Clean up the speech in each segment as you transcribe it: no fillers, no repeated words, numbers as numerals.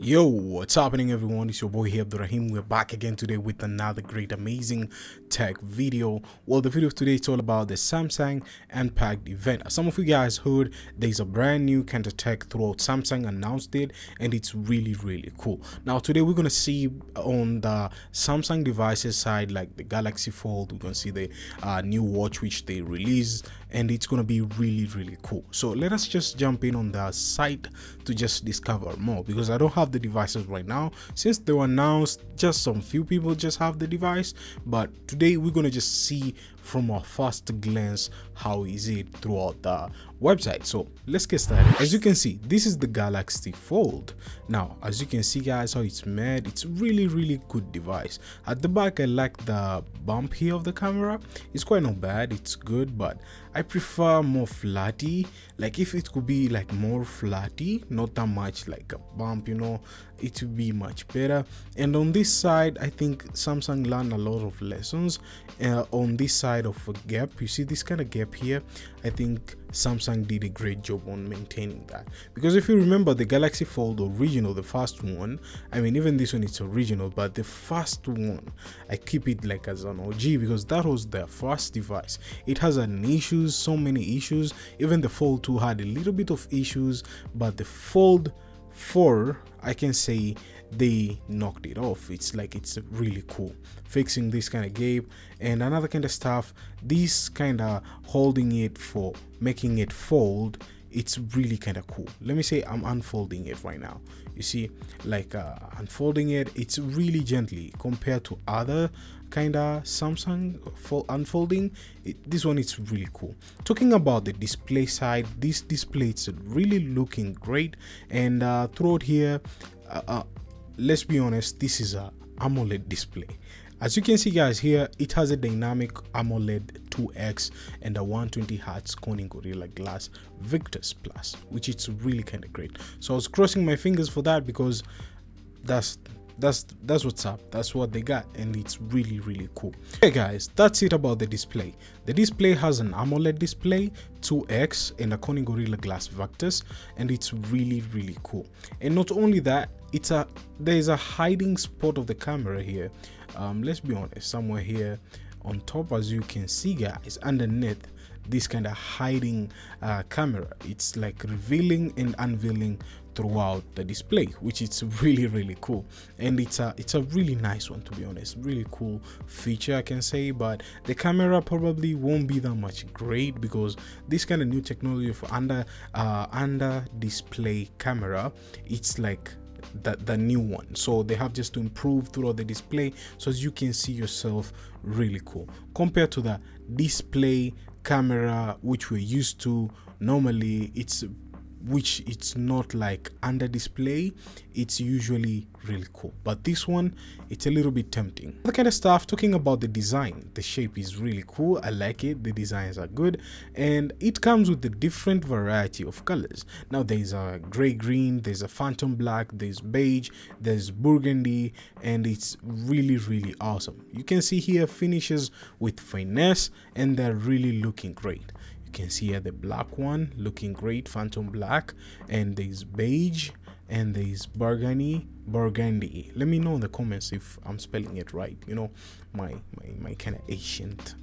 Yo, what's happening everyone? It's your boy here, Abdurrahim. We're back again today with another great amazing tech video. Well, the video of today is all about the Samsung Unpacked event. As some of you guys heard, there's a brand new kind of tech throughout. Samsung announced it and it's really cool. Now today we're gonna see on the Samsung devices side, like the Galaxy Fold, we're gonna see the new watch which they released, and it's gonna be really cool. So let us just jump in on the site to just discover more, because I don't have the devices right now. Since they were announced, just some few people just have the device, but today we're gonna just see from a first glance how is it throughout the website. So let's get started. As you can see, this is the Galaxy Fold. Now as you can see guys, how it's made, it's really good device. At the back, I like the bump here of the camera. It's quite not bad, it's good, but I prefer more flatty. Like if it could be like more flatty, not that much like a bump, you know, it would be much better. And on this side, I think Samsung learned a lot of lessons. On this side of a gap, you see this kind of gap here, I think Samsung did a great job on maintaining that, because if you remember the Galaxy Fold original, the first one, I mean even this one it's original, but the first one I keep it like as an OG because that was the first device. It has an issues, so many issues. Even the Fold 2 had a little bit of issues, but the Fold 4, I can say they knocked it off. It's like, it's really cool fixing this kind of gap and another kind of stuff. This kind of holding it for making it fold, it's really kind of cool. Let me say I'm unfolding it right now. You see, like unfolding it, it's really gently compared to other kind of Samsung unfolding. This one is really cool. Talking about the display side, this display is really looking great, and throughout here, let's be honest, this is a AMOLED display. As you can see guys, here it has a dynamic AMOLED 2X and a 120Hz Corning Gorilla Glass Victus Plus, which is really kind of great. So I was crossing my fingers for that, because that's what's up, that's what they got, and it's really cool. Okay guys, that's it about the display. The display has an AMOLED display 2X and a Corning Gorilla Glass Victus, and it's really cool. And not only that, there's a hiding spot of the camera here. Let's be honest, somewhere here on top, as you can see guys, underneath this kind of hiding camera, it's like revealing and unveiling throughout the display, which is really cool. And it's a really nice one, to be honest. Really cool feature, I can say. But the camera probably won't be that much great, because this kind of new technology for under display camera, it's like the new one, so they have just to improve throughout the display, so as you can see yourself, really cool compared to the display camera which we're used to normally. It's not like under display, it's usually really cool, but this one, it's a little bit tempting. The kind of stuff, talking about the design, the shape is really cool. I like it, the designs are good, and it comes with a different variety of colors. Now there's a gray green, there's a phantom black, there's beige, there's burgundy, and it's really awesome. You can see here finishes with finesse, and they're really looking great. You can see here the black one looking great, phantom black, and there's beige, and there's burgundy. Let me know in the comments if I'm spelling it right, you know, my kind of ancient.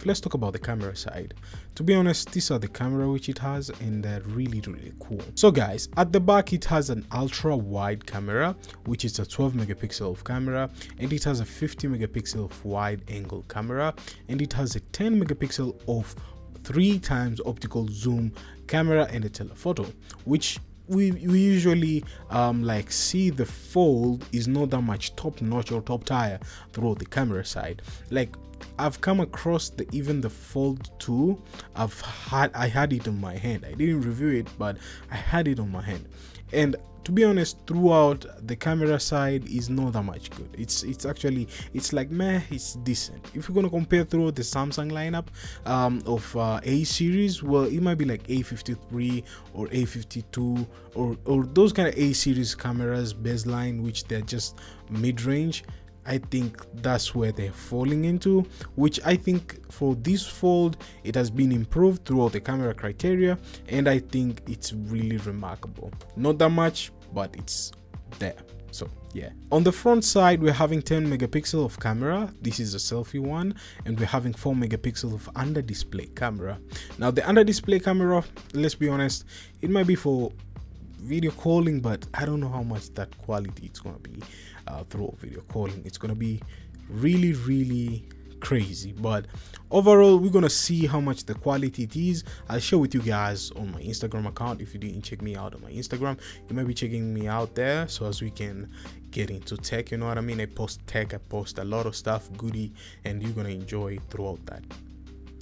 Let's talk about the camera side. To be honest, these are the camera which it has, and they're really cool. So guys, at the back it has an ultra wide camera, which is a 12 megapixel of camera, and it has a 50 megapixel of wide angle camera, and it has a 10 megapixel of 3x optical zoom camera and a telephoto, which we usually like see. The Fold is not that much top notch or top tier throughout the camera side. Like I've come across even the Fold 2, I had it on my hand. I didn't review it, but I had it on my hand, and to be honest, throughout the camera side is not that much good. It's actually, it's like meh, it's decent. If you're gonna compare throughout the Samsung lineup of A series, well, it might be like A53 or A52 or those kind of A series cameras baseline, which they're just mid-range. I think that's where they're falling into, which I think for this fold it has been improved throughout the camera criteria, and I think it's really remarkable. Not that much, but it's there. So yeah, on the front side we're having 10 megapixel of camera. This is a selfie one, and we're having 4 megapixel of under display camera. Now the under display camera, let's be honest, it might be for video calling, but I don't know how much that quality it's gonna be through video calling. It's gonna be really crazy, but overall we're gonna see how much the quality it is. I'll share with you guys on my Instagram account. If you didn't check me out on my Instagram, you might be checking me out there, so as we can get into tech, you know what I mean. I post tech, I post a lot of stuff, goodie, and you're gonna enjoy throughout that.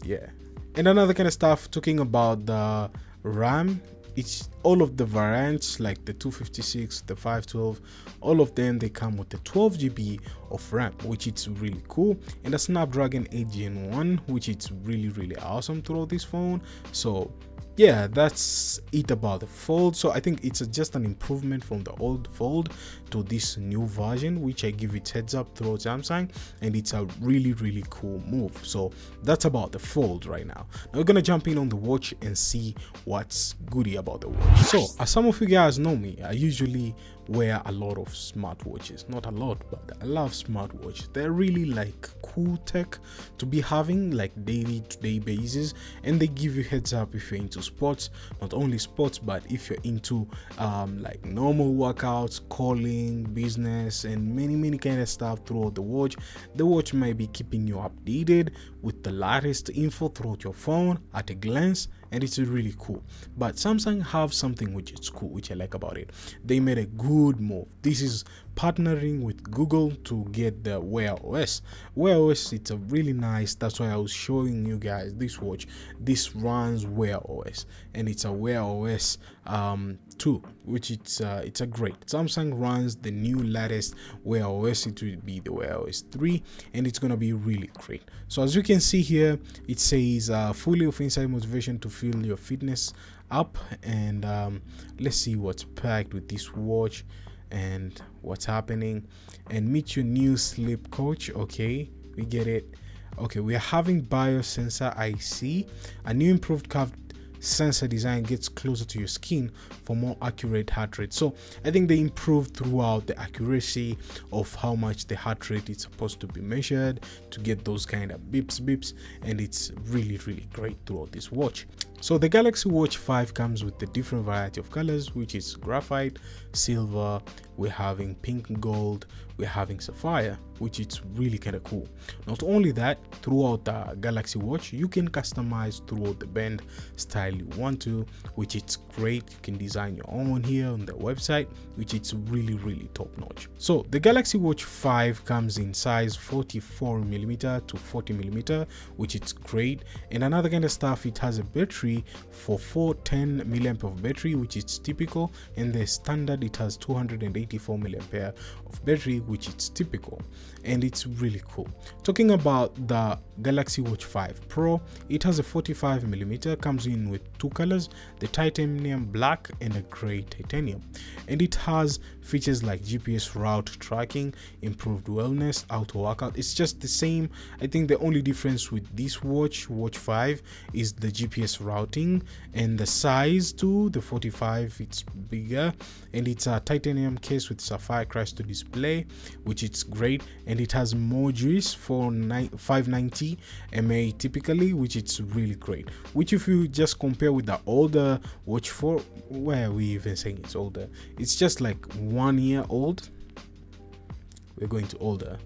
Yeah, and another kind of stuff, talking about the RAM, it's all of the variants, like the 256, the 512, all of them, they come with the 12 GB of RAM, which is really cool, and the Snapdragon 8 Gen 1, which is really awesome throughout this phone. So yeah, that's it about the fold. So I think it's just an improvement from the old fold to this new version, which I give it heads up throughout Samsung, and it's a really cool move. So that's about the fold right now. Now we're gonna jump in on the watch and see what's goody about the watch. So as some of you guys know me, I usually wear a lot of smartwatches. Not a lot, but I love smartwatches. They're really like cool tech to be having, like daily to day basis, and they give you heads up if you're into sports. Not only sports, but if you're into like normal workouts, calling, business, and many kind of stuff throughout the watch. The watch might be keeping you updated with the latest info throughout your phone at a glance, and it's really cool. But Samsung have something which is cool, which I like about it. They made a good move. This is partnering with Google to get the Wear OS. Wear OS, it's a really nice, that's why I was showing you guys this watch. This runs Wear OS, and it's a Wear OS 2, which it's a great. Samsung runs the new latest Wear OS. It will be the Wear OS 3, and it's gonna be really great. So as you can see here, it says fully of inside motivation to fuel your fitness up, and let's see what's packed with this watch and what's happening. And meet your new sleep coach. Okay, we get it. Okay, we are having biosensor IC, a new improved curved sensor design gets closer to your skin for more accurate heart rate. So I think they improved throughout the accuracy of how much the heart rate is supposed to be measured to get those kind of beeps, and it's really great throughout this watch. So the Galaxy Watch 5 comes with the different variety of colors, which is graphite, silver, we're having pink and gold, we're having sapphire, which is really kind of cool. Not only that, throughout the Galaxy Watch you can customize throughout the band style you want to, which is great. You can design your own here on the website, which is really top notch. So the Galaxy Watch 5 comes in size 44mm to 40mm, which is great. And another kind of stuff, it has a battery for 410 milliamp of battery, which is typical, and the standard it has 284 milliampere of battery, which is typical, and it's really cool. Talking about the Galaxy Watch 5 Pro, it has a 45mm, comes in with two colors, the titanium black and a gray titanium, and it has features like GPS route tracking, improved wellness, auto workout. It's just the same. I think the only difference with this watch 5 is the GPS routing and the size too. The 45, it's bigger, and it's a titanium case with sapphire crystal display, which is great, and it has more juice for 590 mAh typically, which is really great. Which if you just compare with the older Watch 4, where are we even saying it's older? It's just like 1 year old. We're going to older,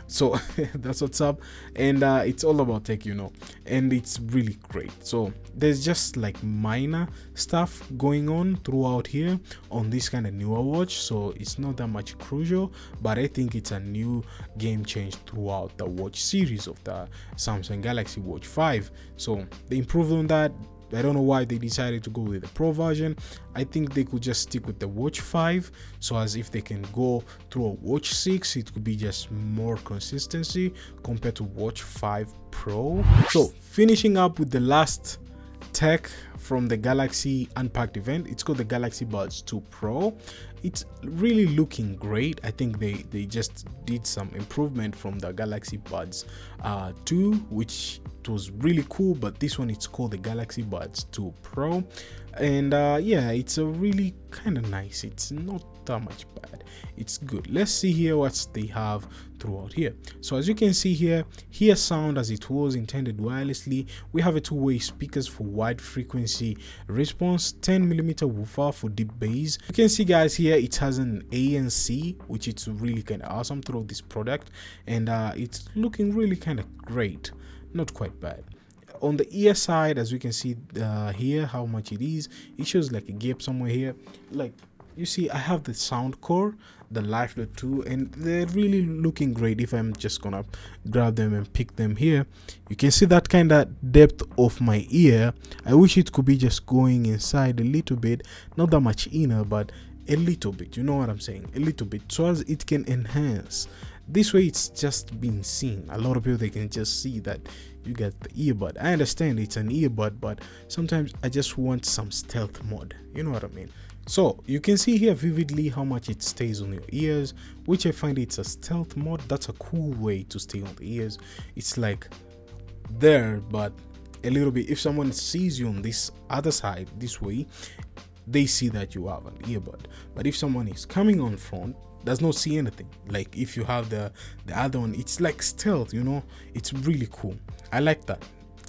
so that's what's up. And it's all about tech, you know, and it's really great. So there's just like minor stuff going on throughout here on this kind of newer watch, so it's not that much crucial, but I think it's a new game change throughout the watch series of the Samsung Galaxy Watch 5. So they improved on that. I don't know why they decided to go with the Pro version. I think they could just stick with the Watch 5, so as if they can go through a Watch 6, it could be just more consistency compared to Watch 5 Pro. So finishing up with the last tech from the Galaxy Unpacked event. It's called the Galaxy Buds 2 Pro. It's really looking great. I think they just did some improvement from the Galaxy Buds 2, which it was really cool, but this one, it's called the Galaxy Buds 2 Pro. And yeah, it's a really kind of nice. It's not that much bad. It's good. Let's see here what they have throughout here. So as you can see here, hear sound as it was intended wirelessly. We have a two-way speakers for wide frequency response, 10mm woofer for deep bass. You can see guys here, it has an ANC, which is really kind of awesome throughout this product, and it's looking really kind of great, not quite bad. On the ear side, as we can see here how much it is, it shows like a gap somewhere here. Like you see, I have the sound core, the Life.2, and they're really looking great. If I'm just gonna grab them and pick them here, you can see that kind of depth of my ear. I wish it could be just going inside a little bit, not that much inner, but a little bit, you know what I'm saying, a little bit, so as it can enhance. This way it's just being seen. A lot of people, they can just see that you get the earbud. I understand it's an earbud, but sometimes I just want some stealth mode, you know what I mean. So you can see here vividly how much it stays on your ears, which I find it's a stealth mode. That's a cool way to stay on the ears. It's like there, but a little bit, if someone sees you on this other side this way, they see that you have an earbud. But if someone is coming on front, does not see anything. Like if you have the other one, it's like stealth, you know. It's really cool. I like that.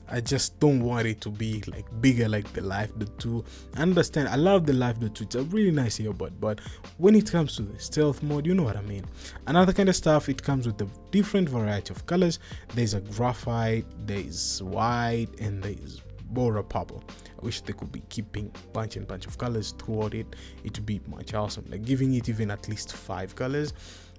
I just don't want it to be like bigger like the Life.2. I understand, I love the Life.2, it's a really nice earbud, but when it comes to the stealth mode, you know what I mean. Another kind of stuff, it comes with a different variety of colors. There's a graphite, there's white, and there's Bora purple. I wish they could be keeping bunch of colors throughout it. It would be much awesome, like giving it even at least 5 colors,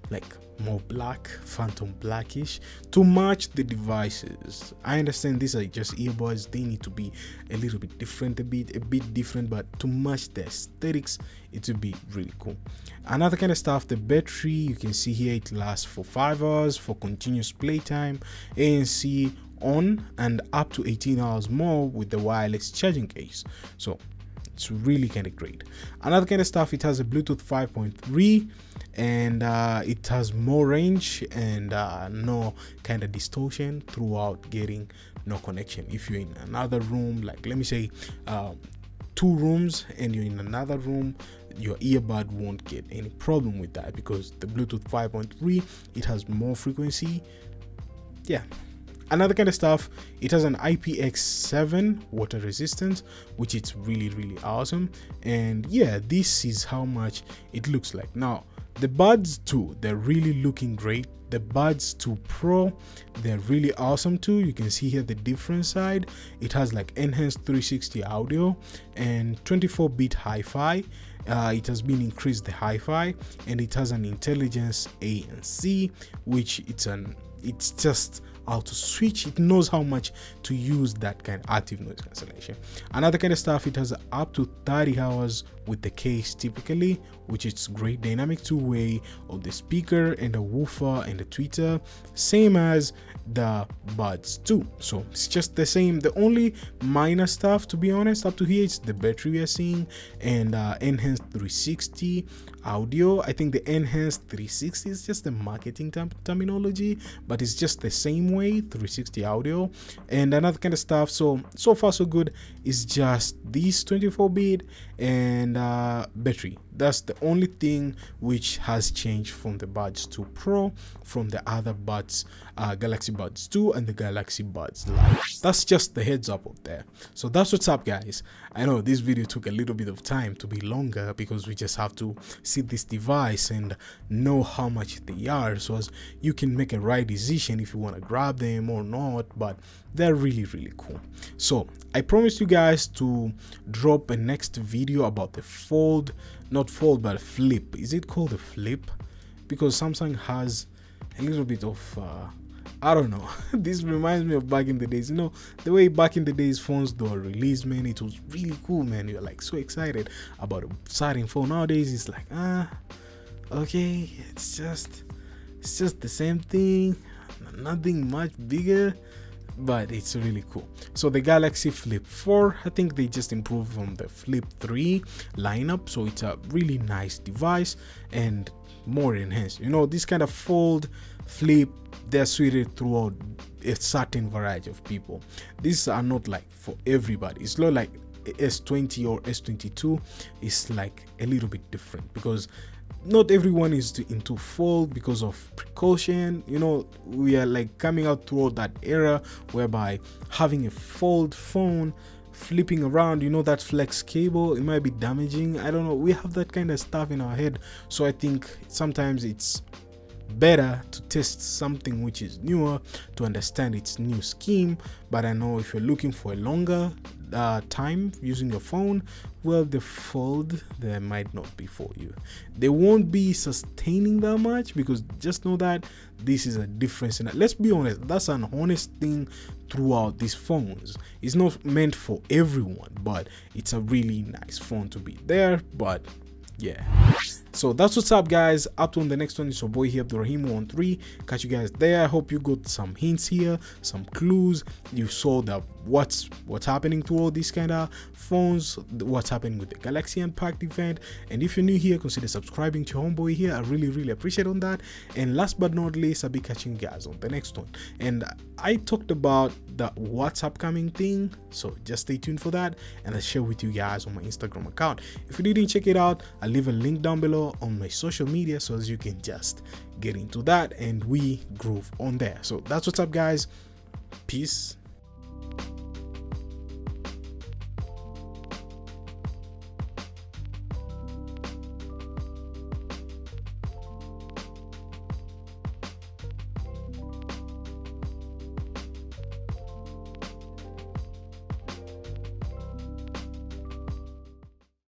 like more black, phantom blackish, to match the devices. I understand these are just earbuds, they need to be a little bit different, a bit different, but to match the aesthetics, it would be really cool. Another kind of stuff, the battery, you can see here it lasts for 5 hours for continuous playtime, ANC on, and up to 18 hours more with the wireless charging case. So it's really kind of great. Another kind of stuff, it has a Bluetooth 5.3, and it has more range and no kind of distortion throughout getting no connection. If you're in another room, like let me say 2 rooms, and you're in another room, your earbud won't get any problem with that, because the Bluetooth 5.3, it has more frequency. Yeah. Another kind of stuff, it has an IPX7 water resistance, which is really awesome. And yeah, this is how much it looks like. Now the Buds 2, they're really looking great. The Buds 2 Pro, they're really awesome too. You can see here the different side. It has like enhanced 360 audio and 24-bit hi-fi. It has been increased the hi-fi, and it has an intelligence ANC, which it's just auto switch. It knows how much to use that kind of active noise cancellation. Another kind of stuff, it has up to 30 hours with the case typically, which is great. Dynamic two-way of the speaker and the woofer and the tweeter, same as the Buds 2. So it's just the same. The only minor stuff, to be honest, up to here, it's the battery we are seeing, and enhanced 360 audio. I think the enhanced 360 is just the marketing terminology, but it's just the same way, 360 audio. And another kind of stuff, so far so good, is just this 24-bit and battery. That's the only thing which has changed from the Buds 2 Pro, from the other Buds, Galaxy Buds 2 and the Galaxy Buds Live. That's just the heads up out there. So that's what's up, guys. I know this video took a little bit of time to be longer, because we just have to see this device and know how much they are, so as you can make a right decision if you want to grab them or not. But they're really cool. So I promised you guys to drop a next video about the fold, not fold but flip. Is it called a flip? Because Samsung has a little bit of I don't know. This reminds me of back in the days, you know, the way back in the days phones were released, man. It was really cool, man. You're like so excited about a starting phone. Nowadays it's like okay, it's just the same thing, nothing much bigger. but it's really cool. So the Galaxy Flip 4, I think they just improved from the Flip 3 lineup, so it's a really nice device and more enhanced. You know, this kind of fold, flip, they're suited throughout a certain variety of people. These are not like for everybody. It's not like S20 or S22 is like a little bit different, because not everyone is into fold because of precaution. You know, we are like coming out throughout that era whereby having a fold phone flipping around, you know, that flex cable, it might be damaging. I don't know, we have that kind of stuff in our head. So I think sometimes it's better to test something which is newer to understand its new scheme. But I know if you're looking for a longer time using your phone, well, the fold there might not be for you. They won't be sustaining that much, because just know that this is a difference. And let's be honest, that's an honest thing throughout these phones. It's not meant for everyone, but it's a really nice phone to be there. But yeah, so that's what's up, guys. Up to the next one is your boy here, Abdurrahim13. Catch you guys there. I hope you got some hints here, some clues. You saw that what's happening to all these kind of phones, what's happening with the Galaxy Unpacked event. And if you're new here, consider subscribing to homeboy here. I really appreciate on that. And last but not least, I'll be catching you guys on the next one. And I talked about the what's upcoming thing, so just stay tuned for that, and I'll share with you guys on my Instagram account. If you didn't check it out, I'll leave a link down below on my social media, so as you can just get into that and we groove on there. So that's what's up, guys. Peace.